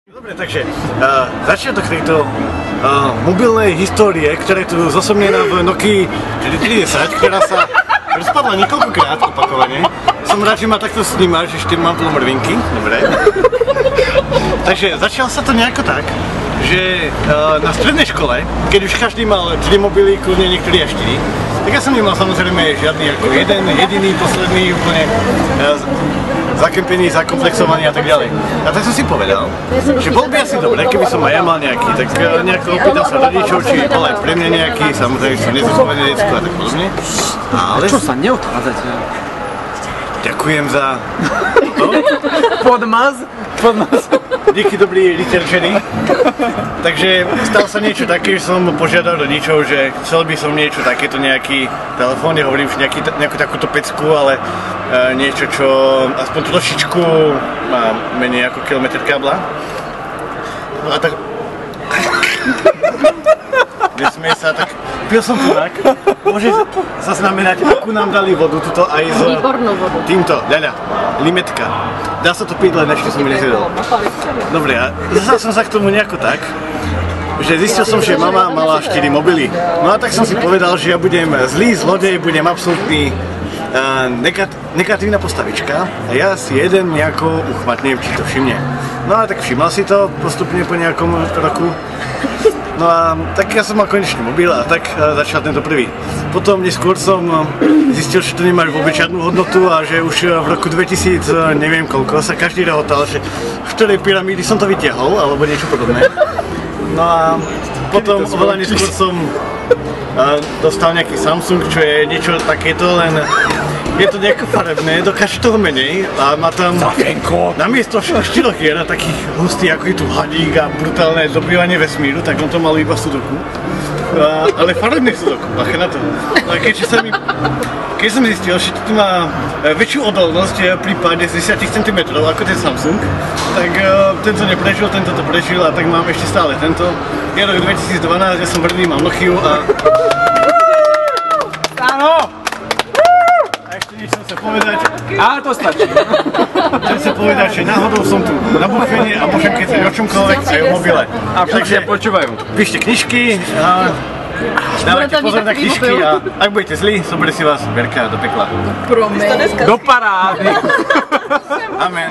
Dobre, takže začiatok tejto mobilnej histórie, ktorá je tu zosobnená v Nokii 4010, ktorá spadla niekoľkokrát opakovane. Som rád, že ma takto snímaš, ešte mám tu mrvinky, dobre. Takže začalo sa to nejako tak, že na strednej škole, keď už každý mal 3 mobily, kľudne niektorí až 4, tak ja som nemal samozrejme žiadny ako jeden, jediný, posledný, úplne zakempený, zakomplexovaný a tak ďalej. A tak som si povedal, že bol by asi dobre, keby som aj ja mal nejaký, tak nejako opýtal sa rodičov, či bol aj pre mňa nejaký, samozrejme som nezospovené decko a tak podobne. Ale... Čo sa neodchádzate? Ďakujem za... Podmaz? Díky, dobrý Richarčery. Takže stalo sa niečo také, že som požiadal rodičov, že chcel by som niečo takéto, nejaký telefón, nehovorím už nejakú takúto pecku, ale niečo, čo aspoň trošičku má menej ako kilometr kábla. No a tak... Nesmie sa, tak pil som tunak. Môže zaznamenať, akú nám dali vodu, tuto aj s týmto, ľaľa, limetka. Dá sa to piť, len ešte som mi nezjedol. Dobre, a dostal som sa k tomu nejako tak, že zistil som, že mama mala 4 mobily. No a tak som si povedal, že ja budem zlý zlodej, budem absolútny negatívna postavička a ja si jeden nejako uchmatnem, či to všimne. No a tak všimla si to postupne po nejakom roku. No a tak ja som mal konečný mobil a tak začal tento prvý. Potom neskôr som zistil, že to nemá vôbec žiadnu hodnotu a že už v roku 2000 neviem koľko sa každý rehotal, že v ktorej pyramídy som to vytiahol alebo niečo podobné. No a potom oveľa neskôr som dostal nejaký Samsung, čo je niečo takéto, len je to nejako farebné, dokáže toho menej a má tam namiesto 4 hier takých hustých, ako je tu hadík a brutálne dobývanie vesmíru, tak on to mal iba sudoku. Ale farebné sudoku, bacha na to. A keď som zistil, že to má väčšiu odolnosť pri páde z 10 cm ako ten Samsung, tak tento neprežil, tento to prežil a tak mám ešte stále tento. Je rok 2012, ja som hrdý, mám Nokiu a... Áno! Chcem sa povedať... Á, to stačí. Chcem sa povedať, že náhodou som tu na bufene a môžem kecať o čomkoľvek aj o mobile. A všetci počúvajú. Píšte knižky a dávajte pozor na knižky a ak budete zlí, zoberie si vás Verka do pekla. Do parády. Amen.